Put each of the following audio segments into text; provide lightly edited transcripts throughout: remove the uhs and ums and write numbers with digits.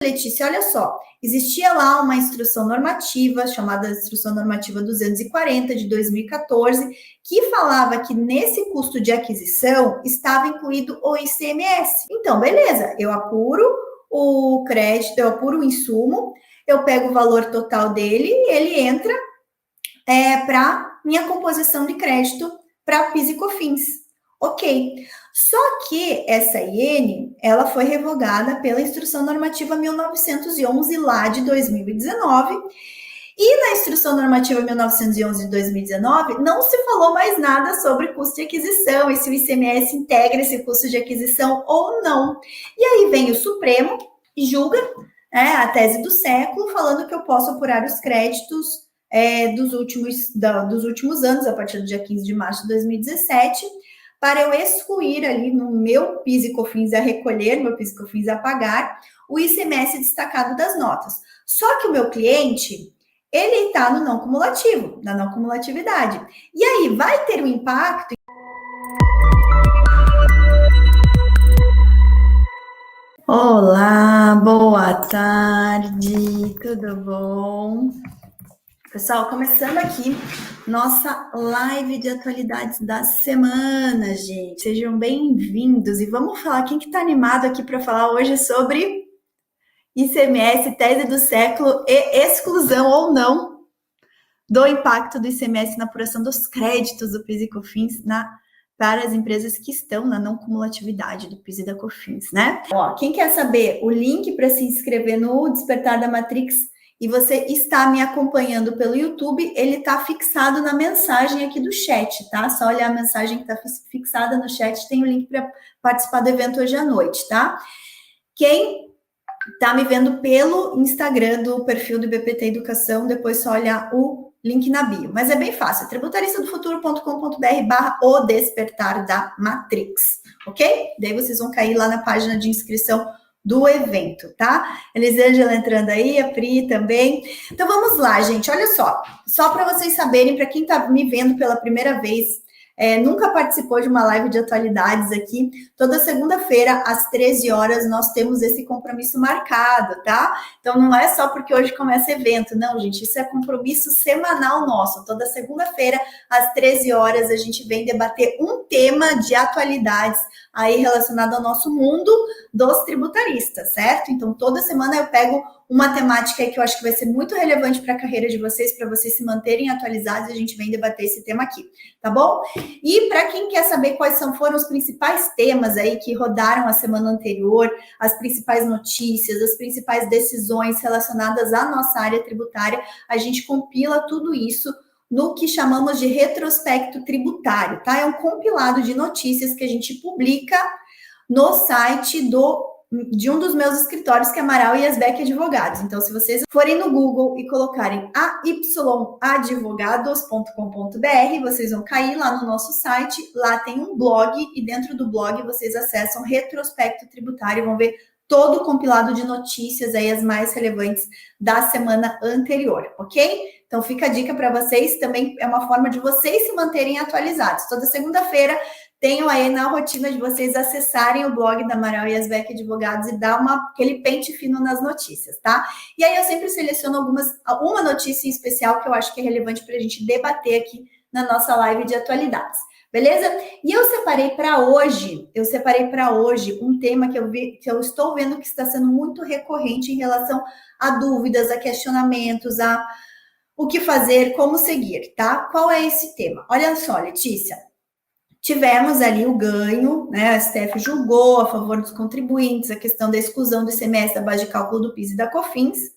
Letícia, olha só, existia lá uma instrução normativa, chamada Instrução Normativa 240, de 2014, que falava que nesse custo de aquisição estava incluído o ICMS. Então, beleza, eu apuro o crédito, eu apuro o insumo, eu pego o valor total dele e ele entra para minha composição de crédito para PIS e COFINS. Ok. Só que essa IN, ela foi revogada pela Instrução Normativa 1911, lá de 2019, e na Instrução Normativa 1911 de 2019, não se falou mais nada sobre custo de aquisição, e se o ICMS integra esse custo de aquisição ou não. E aí vem o Supremo e julga a tese do século, falando que eu posso apurar os créditos dos últimos anos, a partir do dia 15 de março de 2017, para eu excluir ali no meu PIS e COFINS a recolher, meu PIS e COFINS a pagar, o ICMS destacado das notas. Só que o meu cliente, ele está no não cumulativo, na não cumulatividade. E aí vai ter um impacto. Olá, boa tarde, tudo bom? Pessoal, começando aqui nossa live de atualidades da semana, gente. Sejam bem-vindos e vamos falar, quem que tá animado aqui para falar hoje sobre ICMS, tese do século e exclusão ou não do impacto do ICMS na apuração dos créditos do PIS e COFINS para as empresas que estão na não cumulatividade do PIS e da COFINS, né? Ó, quem quer saber o link para se inscrever no Despertar da Matrix e você está me acompanhando pelo YouTube, ele está fixado na mensagem aqui do chat, tá? Só olhar a mensagem que está fixada no chat, tem o link para participar do evento hoje à noite, tá? Quem está me vendo pelo Instagram do perfil do IBPT Educação, depois só olhar o link na bio. Mas é bem fácil, tributaristadofuturo.com.br/o Despertar da Matrix, ok? Daí vocês vão cair lá na página de inscrição do evento, tá? Elisângela entrando aí, a Pri também. Então vamos lá, gente, olha só para vocês saberem, para quem tá me vendo pela primeira vez, nunca participou de uma live de atualidades aqui, toda segunda-feira, às 13 horas, nós temos esse compromisso marcado, tá? Então, não é só porque hoje começa evento, não, gente, isso é compromisso semanal nosso. Toda segunda-feira, às 13 horas, a gente vem debater um tema de atualidades aí relacionado ao nosso mundo dos tributaristas, certo? Então, toda semana eu pego uma temática aí que eu acho que vai ser muito relevante para a carreira de vocês, para vocês se manterem atualizados, e a gente vem debater esse tema aqui, tá bom? E para quem quer saber quais foram os principais temas aí que rodaram a semana anterior, as principais notícias, as principais decisões relacionadas à nossa área tributária, a gente compila tudo isso no que chamamos de retrospecto tributário, tá? É um compilado de notícias que a gente publica no site de um dos meus escritórios, que é Amaral e Asbeck Advogados. Então, se vocês forem no Google e colocarem ayadvogados.com.br, vocês vão cair lá no nosso site, lá tem um blog, e dentro do blog vocês acessam retrospecto tributário e vão ver todo o compilado de notícias aí, as mais relevantes da semana anterior, ok? Então, fica a dica para vocês, também é uma forma de vocês se manterem atualizados. Toda segunda-feira, tenho aí na rotina de vocês acessarem o blog da Amaral e Asbeck Advogados e dar aquele pente fino nas notícias, tá? E aí eu sempre seleciono uma notícia em especial que eu acho que é relevante para a gente debater aqui na nossa live de atualidades, beleza? E eu separei para hoje um tema que eu estou vendo que está sendo muito recorrente em relação a dúvidas, a questionamentos, a o que fazer, como seguir, tá? Qual é esse tema? Olha só, Letícia. Tivemos ali o ganho, né? A STF julgou a favor dos contribuintes a questão da exclusão do ICMS da base de cálculo do PIS e da COFINS.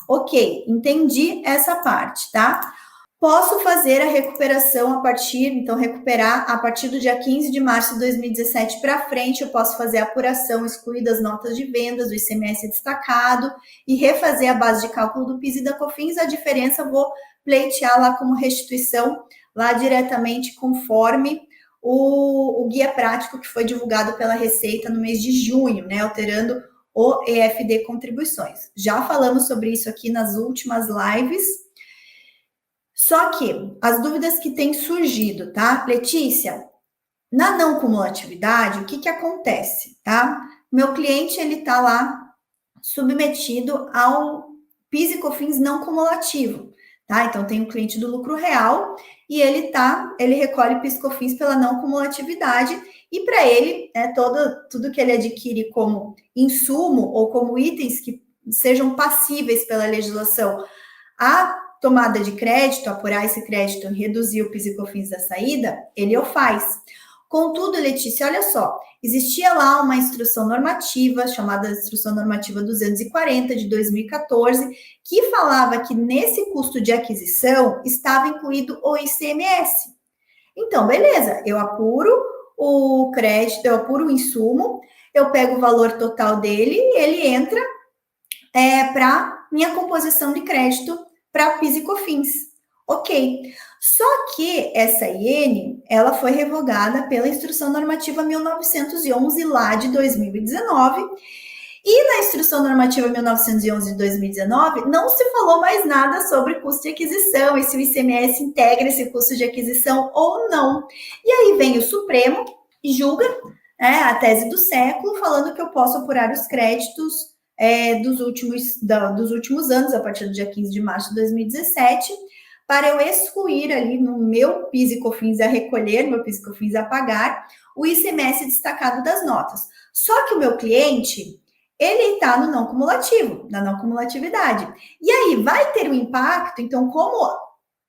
Ok, entendi essa parte, tá? Posso fazer a recuperação recuperar a partir do dia 15 de março de 2017 para frente, eu posso fazer a apuração, excluir das notas de vendas, do ICMS destacado e refazer a base de cálculo do PIS e da COFINS. A diferença eu vou pleitear lá como restituição, lá diretamente conforme o guia prático que foi divulgado pela Receita no mês de junho, né, alterando o EFD Contribuições. Já falamos sobre isso aqui nas últimas lives. Só que as dúvidas que têm surgido, tá? Letícia, na não cumulatividade, o que acontece, tá? Meu cliente, ele tá lá submetido ao PIS e COFINS não cumulativo, tá? Então tem um cliente do lucro real e ele recolhe PIS e COFINS pela não cumulatividade e para ele, tudo que ele adquire como insumo ou como itens que sejam passíveis pela legislação a tomada de crédito, apurar esse crédito, reduzir o PIS e COFINS da saída, ele o faz. Contudo, Letícia, olha só, existia lá uma instrução normativa, chamada Instrução Normativa 240, de 2014, que falava que nesse custo de aquisição estava incluído o ICMS. Então, beleza, eu apuro o crédito, eu apuro o insumo, eu pego o valor total dele e ele entra para minha composição de crédito para PIS e COFINS. Ok. Só que essa IN, ela foi revogada pela Instrução Normativa 1911, lá de 2019, e na Instrução Normativa 1911 de 2019, não se falou mais nada sobre custo de aquisição, e se o ICMS integra esse custo de aquisição ou não. E aí vem o Supremo e julga a tese do século, falando que eu posso apurar os créditos dos últimos anos, a partir do dia 15 de março de 2017, para eu excluir ali no meu PIS e COFINS a recolher, meu PIS e COFINS a pagar, o ICMS destacado das notas. Só que o meu cliente, ele está no não cumulativo, na não cumulatividade. E aí vai ter um impacto, então, como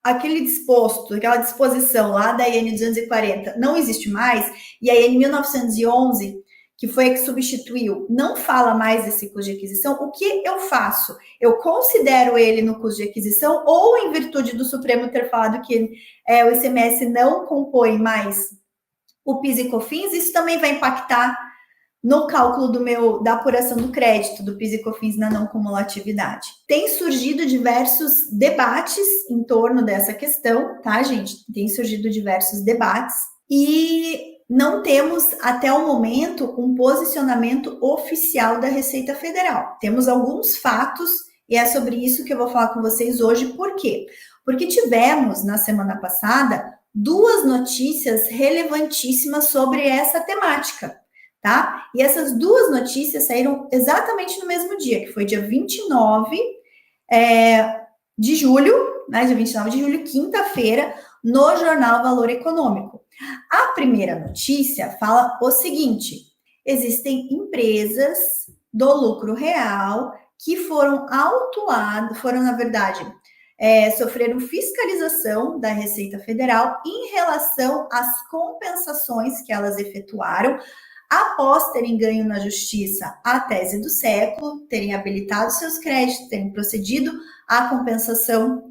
aquele disposto, aquela disposição lá da IN 240 não existe mais, e a IN 1911, que foi a que substituiu, não fala mais desse custo de aquisição, o que eu faço? Eu considero ele no custo de aquisição, ou em virtude do Supremo ter falado que o ICMS não compõe mais o PIS e COFINS, isso também vai impactar no cálculo da apuração do crédito do PIS e COFINS na não cumulatividade. Tem surgido diversos debates em torno dessa questão, tá, gente? Tem surgido diversos debates e não temos, até o momento, um posicionamento oficial da Receita Federal. Temos alguns fatos e é sobre isso que eu vou falar com vocês hoje. Por quê? Porque tivemos, na semana passada, 2 notícias relevantíssimas sobre essa temática, tá? E essas 2 notícias saíram exatamente no mesmo dia, que foi dia 29 de julho, né? Dia 29 de julho, quinta-feira, no jornal Valor Econômico. A primeira notícia fala o seguinte: existem empresas do lucro real que foram autuadas, na verdade, sofreram fiscalização da Receita Federal em relação às compensações que elas efetuaram após terem ganho na justiça a tese do século, terem habilitado seus créditos, terem procedido à compensação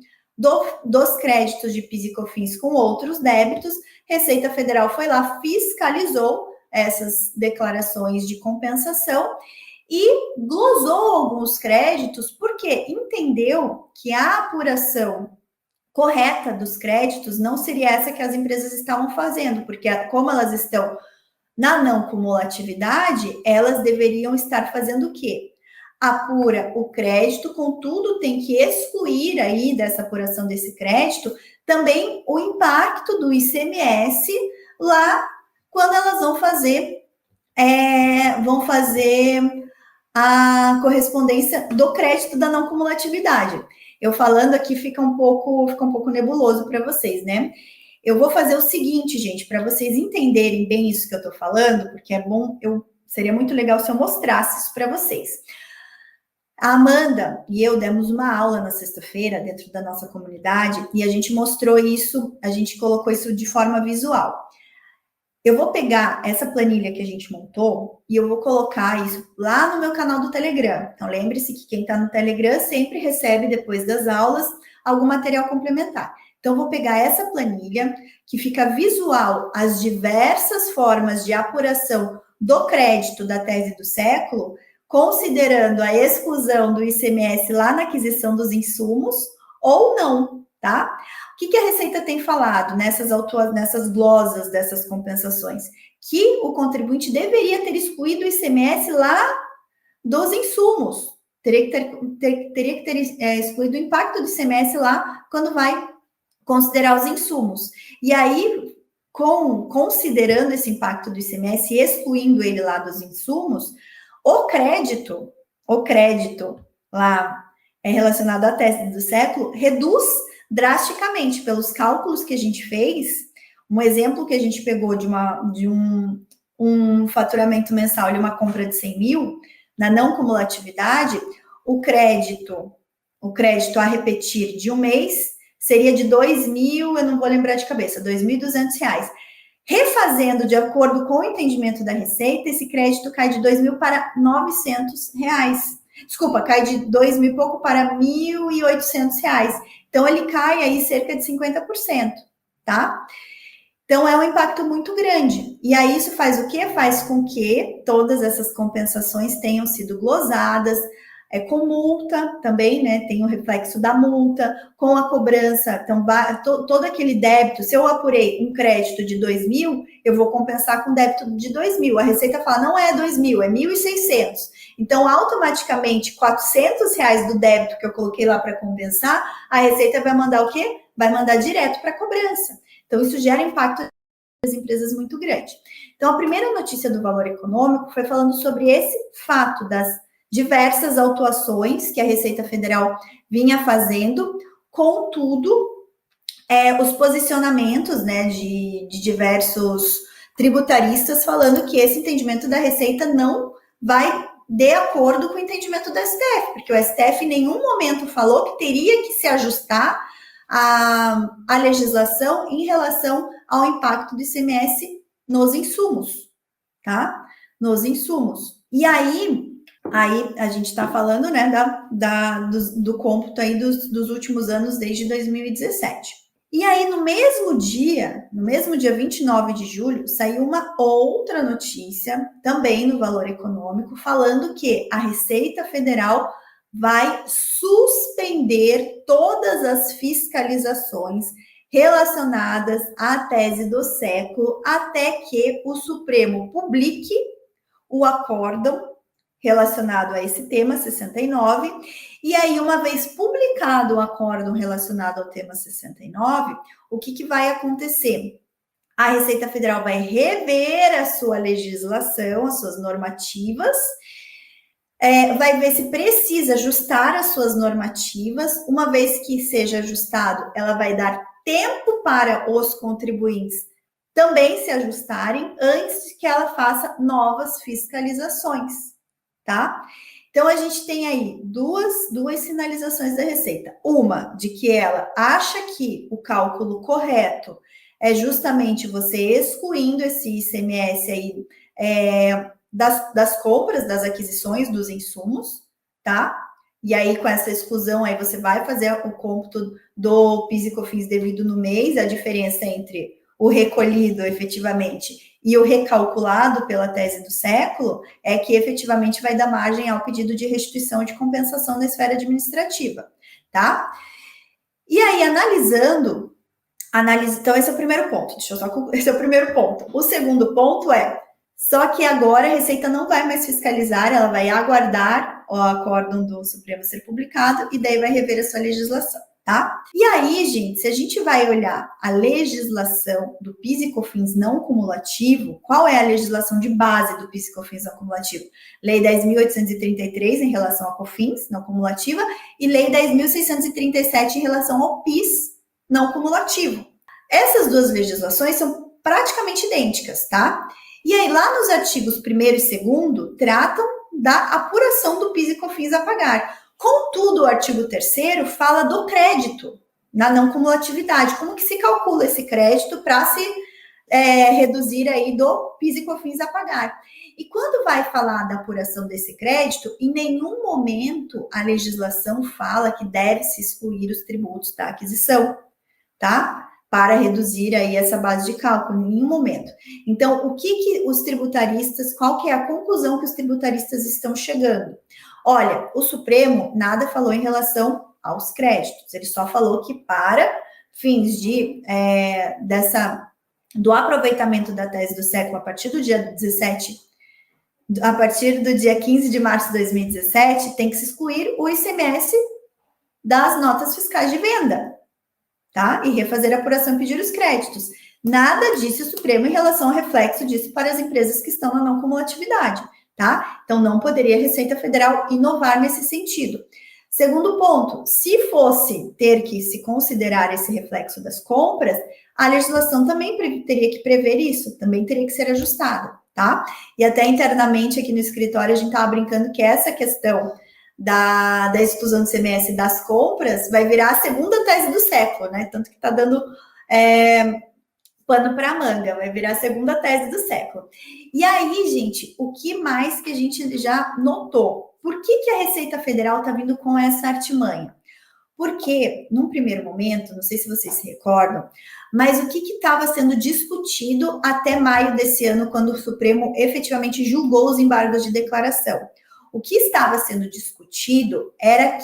dos créditos de PIS e COFINS com outros débitos. Receita Federal foi lá, fiscalizou essas declarações de compensação e glosou alguns créditos, porque entendeu que a apuração correta dos créditos não seria essa que as empresas estavam fazendo, porque como elas estão na não cumulatividade, elas deveriam estar fazendo o quê? Apura o crédito, contudo, tem que excluir aí dessa apuração desse crédito também o impacto do ICMS lá quando elas vão fazer a correspondência do crédito da não cumulatividade. Eu falando aqui fica um pouco nebuloso para vocês, né? Eu vou fazer o seguinte, gente, para vocês entenderem bem isso que eu estou falando, porque é bom, seria muito legal se eu mostrasse isso para vocês. A Amanda e eu demos uma aula na sexta-feira dentro da nossa comunidade e a gente mostrou isso, a gente colocou isso de forma visual. Eu vou pegar essa planilha que a gente montou e eu vou colocar isso lá no meu canal do Telegram. Então, lembre-se que quem está no Telegram sempre recebe, depois das aulas, algum material complementar. Então, eu vou pegar essa planilha, que fica visual as diversas formas de apuração do crédito da tese do século, considerando a exclusão do ICMS lá na aquisição dos insumos, ou não, tá? O que a Receita tem falado nessas glosas dessas compensações? Que o contribuinte deveria ter excluído o ICMS lá dos insumos. Teria que ter excluído o impacto do ICMS lá quando vai considerar os insumos. E aí, considerando esse impacto do ICMS e excluindo ele lá dos insumos, o crédito o crédito lá é relacionado à tese do século, reduz drasticamente pelos cálculos que a gente fez. Um exemplo que a gente pegou de um faturamento mensal de uma compra de 100 mil, na não cumulatividade, o crédito a repetir de um mês seria de 2.000, eu não vou lembrar de cabeça, R$2.200. Refazendo de acordo com o entendimento da Receita, esse crédito cai de 2.000 para R$900. Desculpa, cai de 2.000 e pouco para R$1.800. Então, ele cai aí cerca de 50%, tá? Então, é um impacto muito grande. E aí, isso faz o quê? Faz com que todas essas compensações tenham sido glosadas, com multa também, né? Tem o reflexo da multa, com a cobrança. Então, todo aquele débito, se eu apurei um crédito de 2.000, eu vou compensar com débito de 2.000. A Receita fala, não é 2.000, é 1.600. Então, automaticamente, R$400 do débito que eu coloquei lá para compensar, a Receita vai mandar o quê? Vai mandar direto para a cobrança. Então, isso gera impacto nas empresas muito grande. Então, a primeira notícia do Valor Econômico foi falando sobre esse fato das diversas autuações que a Receita Federal vinha fazendo, contudo, os posicionamentos, né, de diversos tributaristas falando que esse entendimento da Receita não vai de acordo com o entendimento do STF, porque o STF em nenhum momento falou que teria que se ajustar a legislação em relação ao impacto do ICMS nos insumos, tá? Nos insumos. E aí a gente está falando, né, do cômputo aí dos últimos anos, desde 2017. E aí, no mesmo dia 29 de julho, saiu uma outra notícia, também no Valor Econômico, falando que a Receita Federal vai suspender todas as fiscalizações relacionadas à tese do século até que o Supremo publique o acórdão relacionado a esse tema 69, e aí, uma vez publicado o acórdão relacionado ao tema 69, o que vai acontecer? A Receita Federal vai rever a sua legislação, as suas normativas, vai ver se precisa ajustar as suas normativas. Uma vez que seja ajustado, ela vai dar tempo para os contribuintes também se ajustarem antes que ela faça novas fiscalizações, tá? Então, a gente tem aí duas sinalizações da Receita. Uma, de que ela acha que o cálculo correto é justamente você excluindo esse ICMS aí das compras, das aquisições, dos insumos, tá? E aí, com essa exclusão, aí você vai fazer o cômputo do PIS e COFINS devido no mês, a diferença entre o recolhido, efetivamente, e o recalculado pela tese do século, é que efetivamente vai dar margem ao pedido de restituição de compensação na esfera administrativa, tá? E aí, então esse é o primeiro ponto, esse é o primeiro ponto. O segundo ponto só que agora a Receita não vai mais fiscalizar, ela vai aguardar o acórdão do Supremo ser publicado e daí vai rever a sua legislação, tá? E aí, gente, se a gente vai olhar a legislação do PIS e COFINS não cumulativo, qual é a legislação de base do PIS e COFINS não cumulativo? Lei 10.833 em relação ao COFINS não cumulativa e Lei 10.637 em relação ao PIS não cumulativo. Essas duas legislações são praticamente idênticas, tá? E aí, lá nos artigos 1º e 2º, tratam da apuração do PIS e COFINS a pagar. Contudo, o artigo 3º fala do crédito na não cumulatividade. Como que se calcula esse crédito para se reduzir aí do PIS e COFINS a pagar? E quando vai falar da apuração desse crédito, em nenhum momento a legislação fala que deve se excluir os tributos da aquisição, tá? Para reduzir aí essa base de cálculo, em nenhum momento. Então, o que os tributaristas, qual que é a conclusão que os tributaristas estão chegando? Olha, o Supremo nada falou em relação aos créditos, ele só falou que para fins do aproveitamento da tese do século a partir do dia 15 de março de 2017, tem que se excluir o ICMS das notas fiscais de venda, tá? E refazer a apuração e pedir os créditos. Nada disse o Supremo em relação ao reflexo disso para as empresas que estão na não cumulatividade. tá? Então, não poderia a Receita Federal inovar nesse sentido. Segundo ponto, se fosse ter que se considerar esse reflexo das compras, a legislação também teria que prever isso, também teria que ser ajustada, tá? E até internamente aqui no escritório a gente estava brincando que essa questão da exclusão do CMS das compras vai virar a segunda tese do século, né? Tanto que está dando pano para manga, vai virar a segunda tese do século. E aí, gente, o que mais que a gente já notou? Por que a Receita Federal está vindo com essa artimanha? Porque, num primeiro momento, não sei se vocês se recordam, mas o que estava sendo discutido até maio desse ano, quando o Supremo efetivamente julgou os embargos de declaração? O que estava sendo discutido era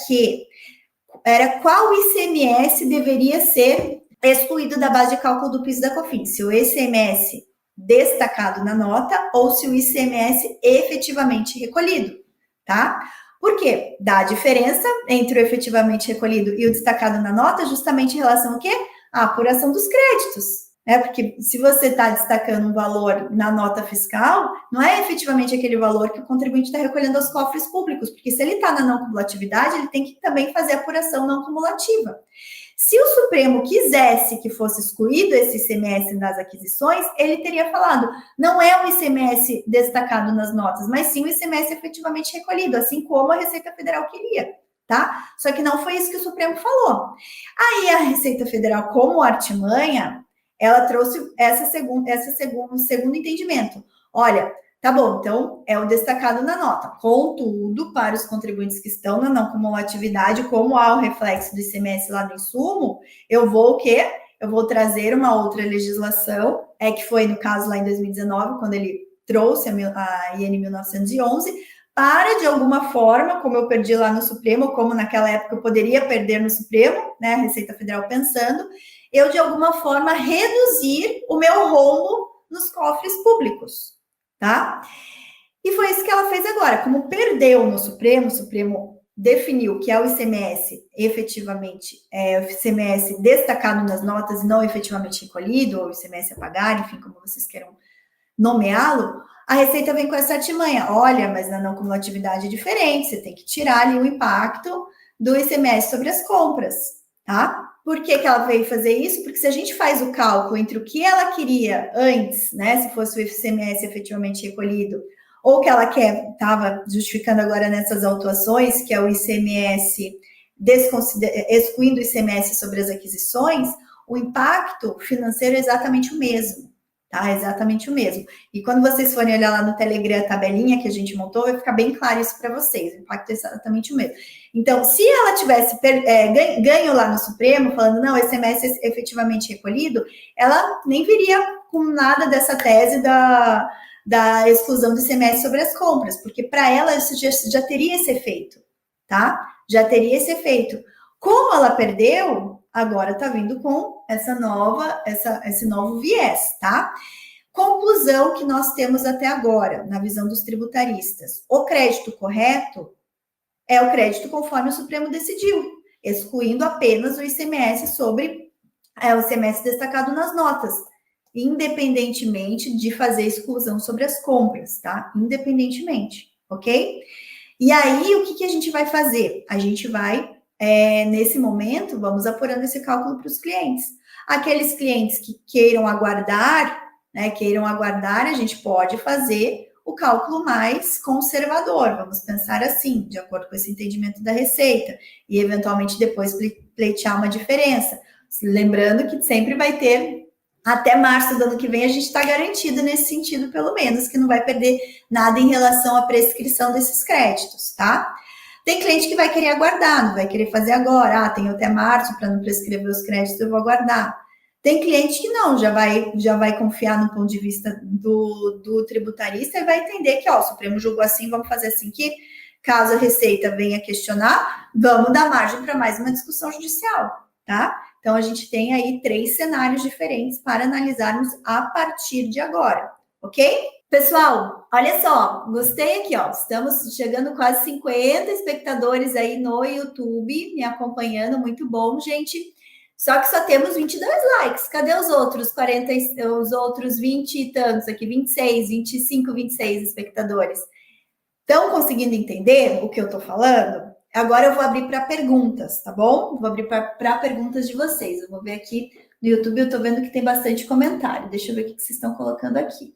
qual ICMS deveria ser excluído da base de cálculo do PIS da COFINS, se o ICMS destacado na nota ou se o ICMS efetivamente recolhido, tá? Por quê? Dá a diferença entre o efetivamente recolhido e o destacado na nota justamente em relação ao quê? À apuração dos créditos. Porque se você está destacando um valor na nota fiscal, não é efetivamente aquele valor que o contribuinte está recolhendo aos cofres públicos, porque se ele está na não cumulatividade, ele tem que também fazer a apuração não cumulativa. Se o Supremo quisesse que fosse excluído esse ICMS das aquisições, ele teria falado, não é o ICMS destacado nas notas, mas sim o ICMS efetivamente recolhido, assim como a Receita Federal queria, tá? Só que não foi isso que o Supremo falou. Aí a Receita Federal, como artimanha, ela trouxe segundo entendimento. Olha, tá bom, então é o destacado na nota. Contudo, para os contribuintes que estão na não cumulatividade, como há o reflexo do ICMS lá no insumo, eu vou o quê? Eu vou trazer uma outra legislação, que foi no caso lá em 2019, quando ele trouxe a IN 1911, para, de alguma forma, como eu perdi lá no Supremo, como naquela época eu poderia perder no Supremo, né, a Receita Federal pensando, eu, de alguma forma, reduzir o meu rombo nos cofres públicos, tá? E foi isso que ela fez agora. Como perdeu no Supremo, o Supremo definiu que é o ICMS efetivamente, o ICMS destacado nas notas e não efetivamente recolhido, ou ICMS a pagar, enfim, como vocês queiram nomeá-lo, a Receita vem com essa artimanha. Olha, mas na não cumulatividade é diferente, você tem que tirar ali o impacto do ICMS sobre as compras, tá? Por que ela veio fazer isso? Porque se a gente faz o cálculo entre o que ela queria antes, né, se fosse o ICMS efetivamente recolhido, ou o que ela estava justificando agora nessas autuações, que é o ICMS excluindo o ICMS sobre as aquisições, o impacto financeiro é exatamente o mesmo. Tá, exatamente o mesmo. E quando vocês forem olhar lá no Telegram a tabelinha que a gente montou, vai ficar bem claro isso para vocês. O impacto é exatamente o mesmo. Então, se ela tivesse ganho lá no Supremo, falando, não, esse ICMS é efetivamente recolhido, ela nem viria com nada dessa tese da exclusão do ICMS sobre as compras, porque para ela isso já teria esse efeito, tá? Já teria esse efeito. Como ela perdeu, agora está vindo com esse novo viés, tá? Conclusão que nós temos até agora, na visão dos tributaristas. O crédito correto é o crédito conforme o Supremo decidiu, excluindo apenas o ICMS sobre o ICMS destacado nas notas, independentemente de fazer exclusão sobre as compras, tá? Independentemente, ok? E aí, o que a gente vai fazer? A gente vai nesse momento, vamos apurando esse cálculo para os clientes. Aqueles clientes que queiram aguardar, a gente pode fazer o cálculo mais conservador, vamos pensar assim, de acordo com esse entendimento da Receita, e eventualmente depois pleitear uma diferença. Lembrando que sempre vai ter, até março do ano que vem, a gente está garantido nesse sentido, pelo menos, que não vai perder nada em relação à prescrição desses créditos, tá? Tem cliente que vai querer aguardar, não vai querer fazer agora. Tem até março para não prescrever os créditos, eu vou aguardar. Tem cliente que não, já vai confiar no ponto de vista do tributarista e vai entender que, o Supremo julgou assim, vamos fazer assim que, caso a Receita venha questionar, vamos dar margem para mais uma discussão judicial, tá? Então, a gente tem aí 3 cenários diferentes para analisarmos a partir de agora, ok? Pessoal, olha só, gostei aqui, estamos chegando quase 50 espectadores aí no YouTube, me acompanhando, muito bom, gente. Só que só temos 22 likes, cadê os outros 20 e tantos aqui, 26, 25, 26 espectadores? Estão conseguindo entender o que eu estou falando? Agora eu vou abrir para perguntas, tá bom? Vou abrir para perguntas de vocês. Eu vou ver aqui no YouTube, eu estou vendo que tem bastante comentário. Deixa eu ver o que vocês estão colocando aqui.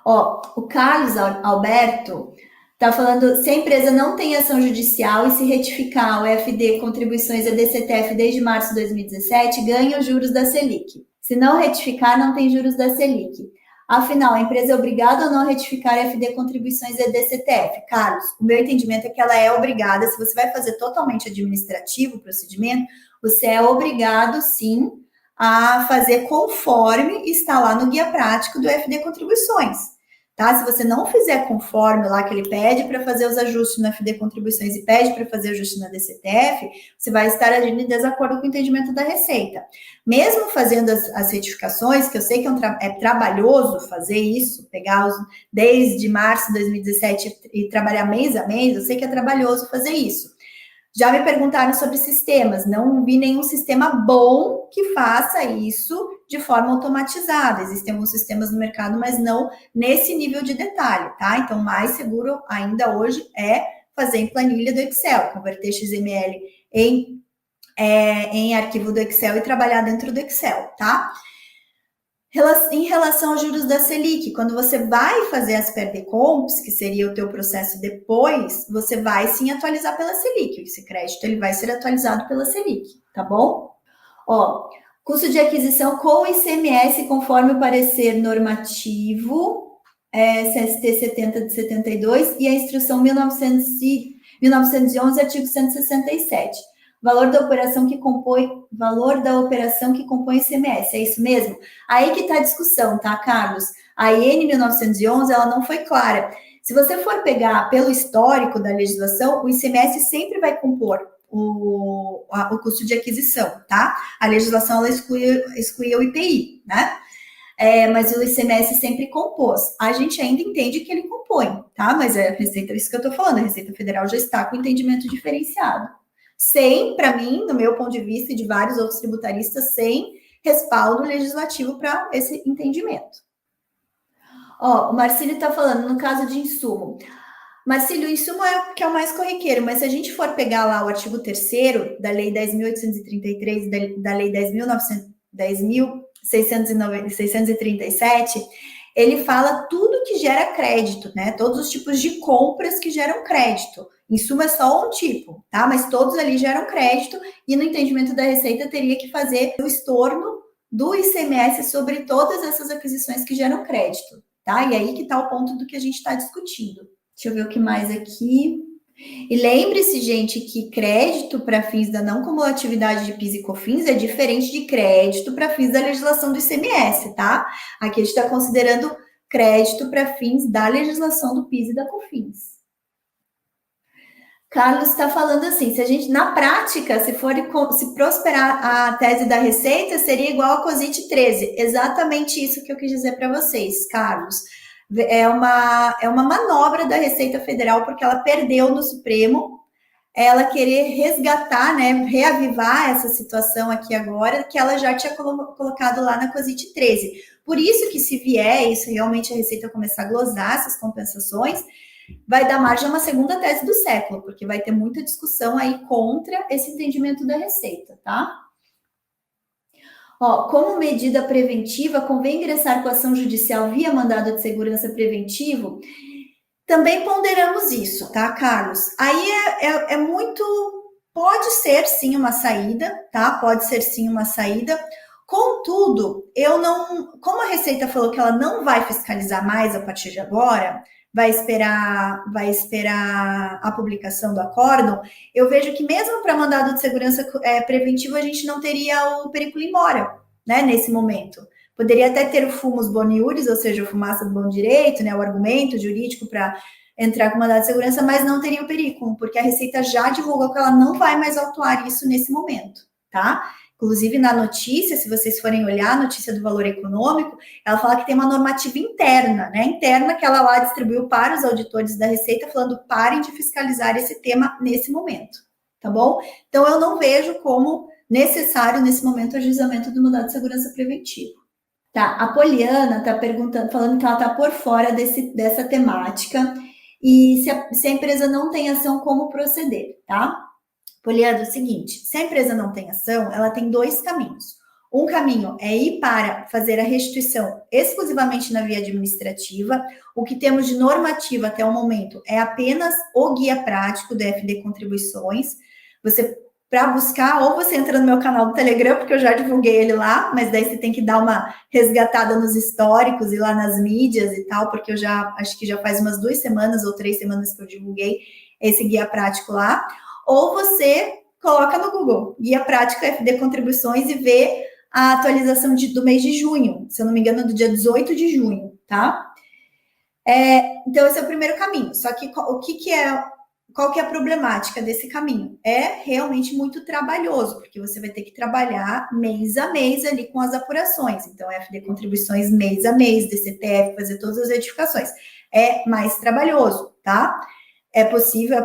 Ó, o Carlos Alberto está falando, se a empresa não tem ação judicial e se retificar o FD contribuições a DCTF desde março de 2017, ganha os juros da Selic. Se não retificar, não tem juros da Selic. Afinal, a empresa é obrigada ou não a retificar FD contribuições a DCTF? Carlos, o meu entendimento é que ela é obrigada. Se você vai fazer totalmente administrativo o procedimento, você é obrigado, sim, a fazer conforme está lá no guia prático do FD Contribuições. Tá? Se você não fizer conforme lá que ele pede para fazer os ajustes no FD Contribuições e pede para fazer ajuste na DCTF, você vai estar agindo em desacordo com o entendimento da Receita. Mesmo fazendo as retificações, que eu sei que é trabalhoso fazer isso, pegar desde março de 2017 e trabalhar mês a mês, eu sei que é trabalhoso fazer isso. Já me perguntaram sobre sistemas, não vi nenhum sistema bom que faça isso de forma automatizada. Existem alguns sistemas no mercado, mas não nesse nível de detalhe, tá? Então, mais seguro ainda hoje é fazer em planilha do Excel, converter XML em arquivo do Excel e trabalhar dentro do Excel, tá? Em relação aos juros da Selic, quando você vai fazer as PERDECOMPs, que seria o teu processo depois, você vai sim atualizar pela Selic. Esse crédito ele vai ser atualizado pela Selic, tá bom? Ó, custo de aquisição com ICMS conforme o parecer normativo, CST 70 de 72 e a instrução 1911, artigo 167. Valor da operação que compõe ICMS, é isso mesmo? Aí que está a discussão, tá, Carlos? A IN 1911, ela não foi clara. Se você for pegar pelo histórico da legislação, o ICMS sempre vai compor o custo de aquisição, tá? A legislação, ela excluía o IPI, né? Mas o ICMS sempre compôs. A gente ainda entende que ele compõe, tá? Mas a Receita, isso que eu tô falando, a Receita Federal já está com entendimento diferenciado. Sem, para mim, no meu ponto de vista e de vários outros tributaristas, sem respaldo legislativo para esse entendimento. Ó, o Marcílio está falando, no caso de insumo. Marcílio, o insumo é o que é o mais corriqueiro, mas se a gente for pegar lá o artigo 3º da Lei 10.833 e da Lei 10.637, ele fala tudo que gera crédito, né? Todos os tipos de compras que geram crédito. Insumo é só um tipo, tá? Mas todos ali geram crédito e no entendimento da Receita teria que fazer o estorno do ICMS sobre todas essas aquisições que geram crédito, tá? E aí que tá o ponto do que a gente está discutindo. Deixa eu ver o que mais aqui. E lembre-se, gente, que crédito para fins da não cumulatividade de PIS e COFINS é diferente de crédito para fins da legislação do ICMS, tá? Aqui a gente está considerando crédito para fins da legislação do PIS e da COFINS. Carlos está falando assim, se a gente, na prática, se prosperar a tese da Receita, seria igual a COSIT 13. Exatamente isso que eu quis dizer para vocês, Carlos. É uma manobra da Receita Federal, porque ela perdeu no Supremo, ela querer resgatar, né, reavivar essa situação aqui agora, que ela já tinha colocado lá na COSIT 13. Por isso que se vier isso, realmente a Receita começar a glosar essas compensações, vai dar margem a uma segunda tese do século, porque vai ter muita discussão aí contra esse entendimento da Receita, tá? Ó, como medida preventiva, convém ingressar com ação judicial via mandado de segurança preventivo? Também ponderamos isso, tá, Carlos? Aí é muito... Pode ser, sim, uma saída, tá? Pode ser, sim, uma saída. Contudo, eu não... Como a Receita falou que ela não vai fiscalizar mais a partir de agora, vai esperar a publicação do acórdão, eu vejo que mesmo para mandado de segurança preventivo, a gente não teria o periculo in mora, né, nesse momento. Poderia até ter o fumus boni iuris, ou seja, o fumaça do bom direito, né, o argumento jurídico para entrar com mandado de segurança, mas não teria o periculo, porque a Receita já divulgou que ela não vai mais autuar isso nesse momento, tá? Inclusive, na notícia, se vocês forem olhar a notícia do Valor Econômico, ela fala que tem uma normativa interna, né? Interna que ela lá distribuiu para os auditores da Receita, falando parem de fiscalizar esse tema nesse momento, tá bom? Então, eu não vejo como necessário, nesse momento, o ajuizamento do mandado de segurança preventivo. Tá, a Poliana tá perguntando, falando que ela tá por fora dessa temática e se a empresa não tem ação, como proceder, tá? Poliana, é o seguinte, se a empresa não tem ação, ela tem dois caminhos. Um caminho é ir para fazer a restituição exclusivamente na via administrativa. O que temos de normativa até o momento é apenas o guia prático do FD Contribuições. Você, para buscar, ou você entra no meu canal do Telegram, porque eu já divulguei ele lá, mas daí você tem que dar uma resgatada nos históricos e lá nas mídias e tal, porque eu já, acho que já faz umas 2 semanas ou 3 semanas que eu divulguei esse guia prático lá. Ou você coloca no Google, Guia Prático FD Contribuições, e vê a atualização do mês de junho, se eu não me engano, do dia 18 de junho, tá? Então, esse é o primeiro caminho. Só que qual que é a problemática desse caminho? É realmente muito trabalhoso, porque você vai ter que trabalhar mês a mês ali com as apurações. Então, FD Contribuições mês a mês, DCTF, fazer todas as edificações. É mais trabalhoso, tá? É possível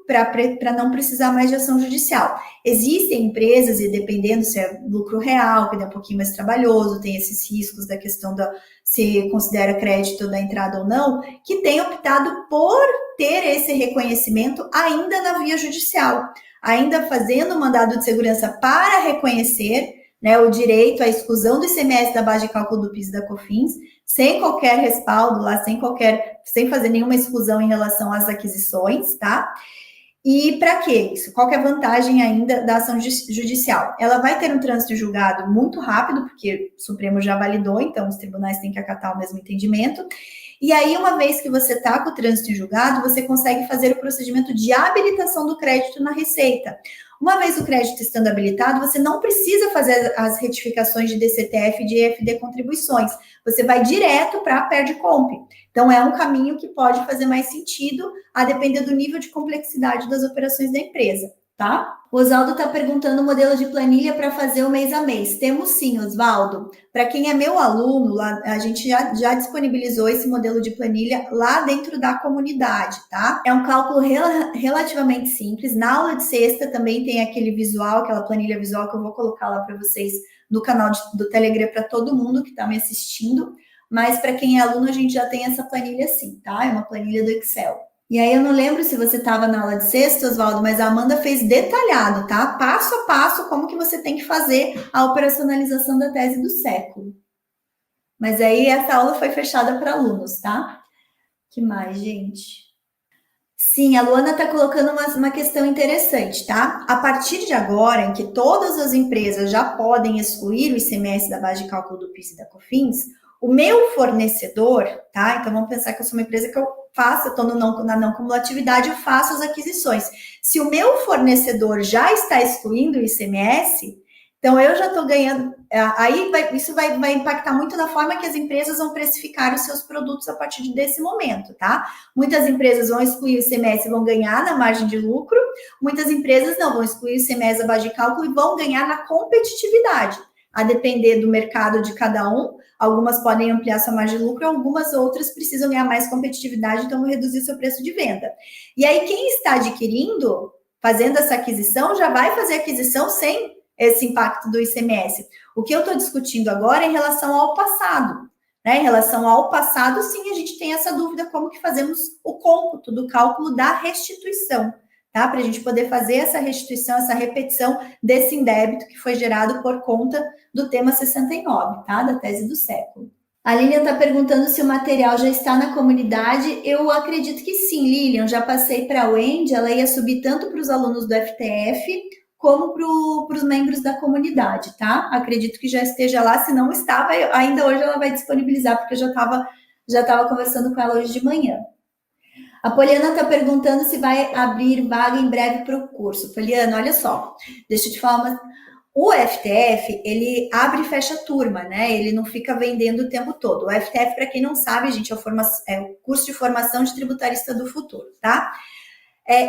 para não precisar mais de ação judicial. Existem empresas, e dependendo se é lucro real, que é um pouquinho mais trabalhoso, tem esses riscos da questão se considera crédito da entrada ou não, que têm optado por ter esse reconhecimento ainda na via judicial, ainda fazendo o mandado de segurança para reconhecer, né, o direito à exclusão do ICMS da base de cálculo do PIS e da COFINS, sem qualquer respaldo lá, sem fazer nenhuma exclusão em relação às aquisições, tá? E para que isso? Qual que é a vantagem ainda da ação judicial? Ela vai ter um trânsito julgado muito rápido, porque o Supremo já validou, então os tribunais têm que acatar o mesmo entendimento. E aí, uma vez que você está com o trânsito julgado, você consegue fazer o procedimento de habilitação do crédito na Receita. Uma vez o crédito estando habilitado, você não precisa fazer as retificações de DCTF e de EFD Contribuições. Você vai direto para a PERDComp. Então, é um caminho que pode fazer mais sentido, a depender do nível de complexidade das operações da empresa, tá? O Oswaldo está perguntando o modelo de planilha para fazer o mês a mês. Temos sim, Oswaldo. Para quem é meu aluno, lá, a gente já disponibilizou esse modelo de planilha lá dentro da comunidade, tá? É um cálculo relativamente simples. Na aula de sexta também tem aquele visual, aquela planilha visual que eu vou colocar lá para vocês no canal do Telegram para todo mundo que está me assistindo. Mas para quem é aluno, a gente já tem essa planilha sim, tá? É uma planilha do Excel. E aí eu não lembro se você estava na aula de sexta, Oswaldo, mas a Amanda fez detalhado, tá? Passo a passo, como que você tem que fazer a operacionalização da tese do século. Mas aí essa aula foi fechada para alunos, tá? Que mais, gente? Sim, a Luana está colocando uma questão interessante, tá? A partir de agora, em que todas as empresas já podem excluir o ICMS da base de cálculo do PIS e da COFINS, o meu fornecedor, tá? Então vamos pensar que eu sou uma empresa que eu estou na não cumulatividade, eu faço as aquisições. Se o meu fornecedor já está excluindo o ICMS, então eu já estou ganhando. Aí isso vai impactar muito na forma que as empresas vão precificar os seus produtos a partir desse momento, tá? Muitas empresas vão excluir o ICMS e vão ganhar na margem de lucro, muitas empresas não vão excluir o ICMS da base de cálculo e vão ganhar na competitividade, a depender do mercado de cada um. Algumas podem ampliar sua margem de lucro, algumas outras precisam ganhar mais competitividade, então vão reduzir seu preço de venda. E aí, quem está adquirindo, fazendo essa aquisição, já vai fazer aquisição sem esse impacto do ICMS. O que eu estou discutindo agora é em relação ao passado. Né? Em relação ao passado, sim, a gente tem essa dúvida como que fazemos o cômputo do cálculo da restituição, tá? Para a gente poder fazer essa restituição, essa repetição desse indébito que foi gerado por conta do tema 69, tá? Da tese do século. A Lilian está perguntando se o material já está na comunidade. Eu acredito que sim, Lilian. Já passei para a Wendy, ela ia subir tanto para os alunos do FTF como para os membros da comunidade, tá? Acredito que já esteja lá. Se não estava, ainda hoje ela vai disponibilizar, porque eu já estava conversando com ela hoje de manhã. A Poliana está perguntando se vai abrir vaga em breve para o curso. Poliana, olha só, deixa eu te falar O FTF, ele abre e fecha turma, né? Ele não fica vendendo o tempo todo. O FTF, para quem não sabe, gente, é o curso de formação de tributarista do futuro, tá?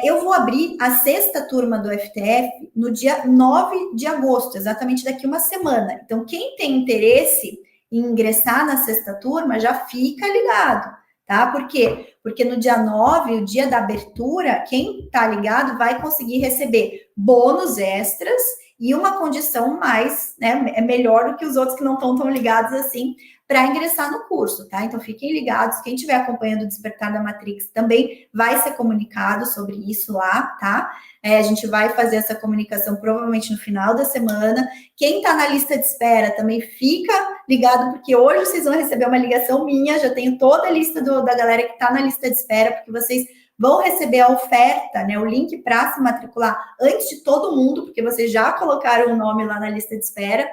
Eu vou abrir a 6ª turma do FTF no dia 9 de agosto, exatamente daqui uma semana. Então, quem tem interesse em ingressar na 6ª turma, já fica ligado, tá? Por quê? Porque no dia 9, o dia da abertura, quem tá ligado vai conseguir receber bônus extras e uma condição mais, né, é melhor do que os outros que não estão tão ligados assim, para ingressar no curso, tá? Então fiquem ligados, quem estiver acompanhando o Despertar da Matrix também vai ser comunicado sobre isso lá, tá? A gente vai fazer essa comunicação provavelmente no final da semana. Quem está na lista de espera também fica ligado, porque hoje vocês vão receber uma ligação minha, já tenho toda a lista da galera que está na lista de espera, porque vocês vão receber a oferta, né, o link para se matricular antes de todo mundo, porque vocês já colocaram o nome lá na lista de espera.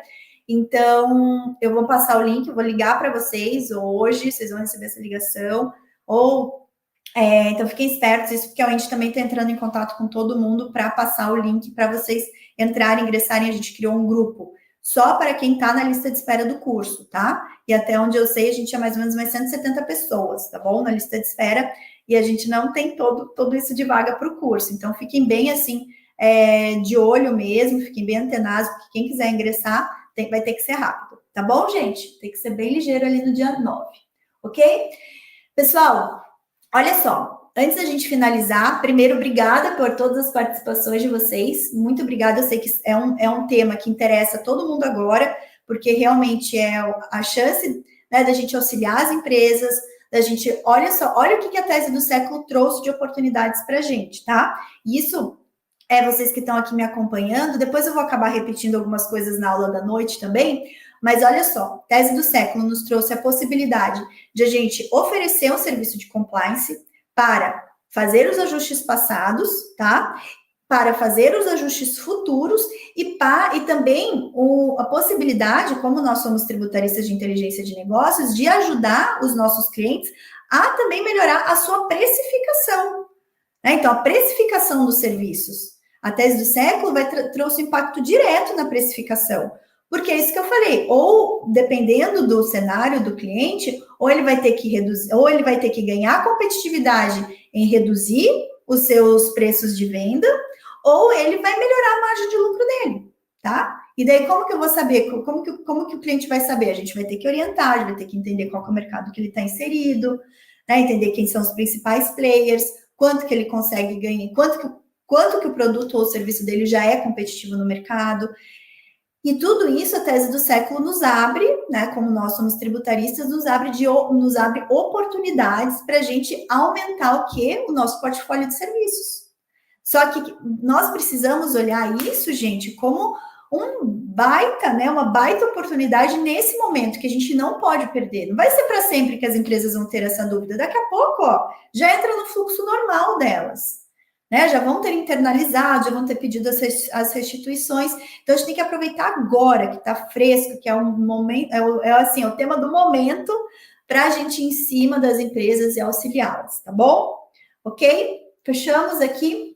Então, eu vou passar o link, eu vou ligar para vocês hoje, vocês vão receber essa ligação, então fiquem espertos, isso porque a gente também está entrando em contato com todo mundo para passar o link para vocês entrarem, ingressarem. A gente criou um grupo só para quem está na lista de espera do curso, tá? E até onde eu sei, a gente é mais ou menos umas 170 pessoas, tá bom? Na lista de espera, e a gente não tem todo isso de vaga para o curso. Então, fiquem bem, assim, de olho mesmo, fiquem bem antenados, porque quem quiser ingressar vai ter que ser rápido, tá bom, gente? Tem que ser bem ligeiro ali no dia 9, ok? Pessoal, olha só, antes da gente finalizar, primeiro, obrigada por todas as participações de vocês, muito obrigada, eu sei que é um tema que interessa todo mundo agora, porque realmente é a chance, né, da gente auxiliar as empresas, da gente, olha o que a tese do século trouxe de oportunidades para a gente, tá? Isso vocês que estão aqui me acompanhando, depois eu vou acabar repetindo algumas coisas na aula da noite também, mas olha só, tese do século nos trouxe a possibilidade de a gente oferecer um serviço de compliance para fazer os ajustes passados, tá? Para fazer os ajustes futuros e também a possibilidade, como nós somos tributaristas de inteligência de negócios, de ajudar os nossos clientes a também melhorar a sua precificação, né? Então, a precificação dos serviços. A tese do século trouxe impacto direto na precificação, porque é isso que eu falei, ou dependendo do cenário do cliente, ou ele vai ter que reduzir, ou ele vai ter que ganhar competitividade em reduzir os seus preços de venda, ou ele vai melhorar a margem de lucro dele, tá? E daí, como que eu vou saber? Como que o cliente vai saber? A gente vai ter que orientar, a gente vai ter que entender qual que é o mercado que ele está inserido, né? Entender quem são os principais players, quanto que ele consegue ganhar, quanto que o produto ou o serviço dele já é competitivo no mercado. E tudo isso, a tese do século nos abre, né, como nós somos tributaristas, nos abre oportunidades para a gente aumentar o quê? O nosso portfólio de serviços. Só que nós precisamos olhar isso, gente, como uma baita oportunidade nesse momento, que a gente não pode perder. Não vai ser para sempre que as empresas vão ter essa dúvida. Daqui a pouco, já entra no fluxo normal delas, né? Já vão ter internalizado, já vão ter pedido as restituições. Então, a gente tem que aproveitar agora, que está fresco, que é um momento, é o tema do momento, para a gente ir em cima das empresas e auxiliá-las, tá bom? Ok? Fechamos aqui.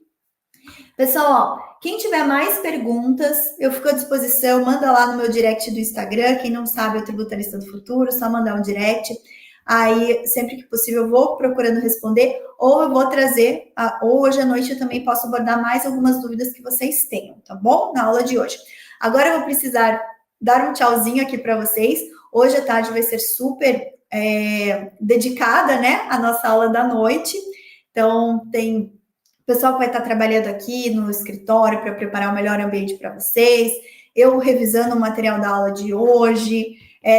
Pessoal, quem tiver mais perguntas, eu fico à disposição, manda lá no meu direct do Instagram. Quem não sabe, é o Tributarista do Futuro, só mandar um direct. Aí, sempre que possível, eu vou procurando responder, ou eu vou trazer, ou hoje à noite eu também posso abordar mais algumas dúvidas que vocês tenham, tá bom? Na aula de hoje. Agora eu vou precisar dar um tchauzinho aqui para vocês. Hoje à tarde vai ser super dedicada, né, a nossa aula da noite. Então, tem pessoal que vai estar trabalhando aqui no escritório para preparar o melhor ambiente para vocês, eu revisando o material da aula de hoje,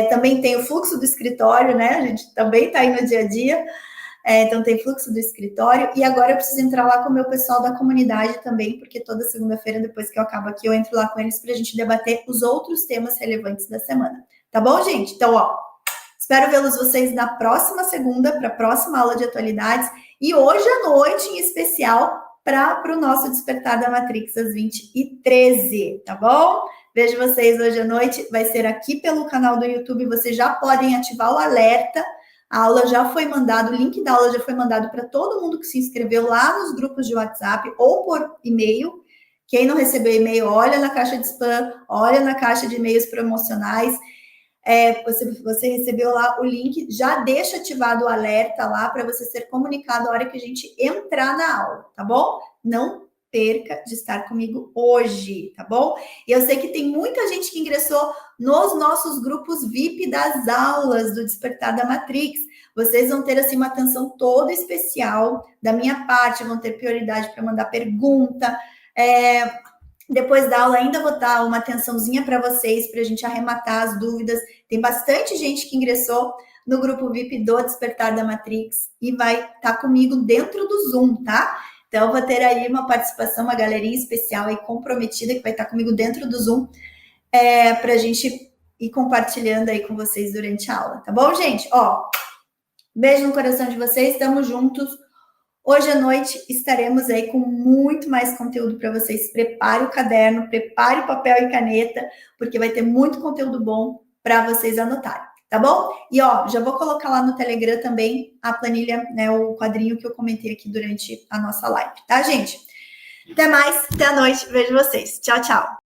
também tem o fluxo do escritório, né? A gente também está aí no dia a dia, então tem fluxo do escritório, e agora eu preciso entrar lá com o meu pessoal da comunidade também, porque toda segunda-feira, depois que eu acabo aqui, eu entro lá com eles para a gente debater os outros temas relevantes da semana. Tá bom, gente? Então, espero vê-los vocês na próxima segunda, para a próxima aula de atualidades, e hoje à noite, em especial, para o nosso Despertar da Matrix, às 20h13, tá bom? Vejo vocês hoje à noite, vai ser aqui pelo canal do YouTube, vocês já podem ativar o alerta, a aula já foi mandada, o link da aula já foi mandado para todo mundo que se inscreveu lá nos grupos de WhatsApp ou por e-mail. Quem não recebeu e-mail, olha na caixa de spam, olha na caixa de e-mails promocionais, você recebeu lá o link, já deixa ativado o alerta lá para você ser comunicado a hora que a gente entrar na aula, tá bom? Não perca de estar comigo hoje, tá bom? E eu sei que tem muita gente que ingressou nos nossos grupos VIP das aulas do Despertar da Matrix. Vocês vão ter, assim, uma atenção toda especial da minha parte, vão ter prioridade para mandar pergunta, Depois da aula, ainda vou dar uma atençãozinha para vocês, para a gente arrematar as dúvidas. Tem bastante gente que ingressou no grupo VIP do Despertar da Matrix e vai estar comigo dentro do Zoom, tá? Então, eu vou ter aí uma participação, uma galerinha especial e comprometida que vai estar comigo dentro do Zoom, para a gente ir compartilhando aí com vocês durante a aula, tá bom, gente? Ó, beijo no coração de vocês, estamos juntos. Hoje à noite estaremos aí com muito mais conteúdo para vocês. Prepare o caderno, prepare o papel e caneta, porque vai ter muito conteúdo bom para vocês anotarem, tá bom? E ó, já vou colocar lá no Telegram também a planilha, né, o quadrinho que eu comentei aqui durante a nossa live, tá, gente? Até mais, até a noite, vejo vocês. Tchau, tchau.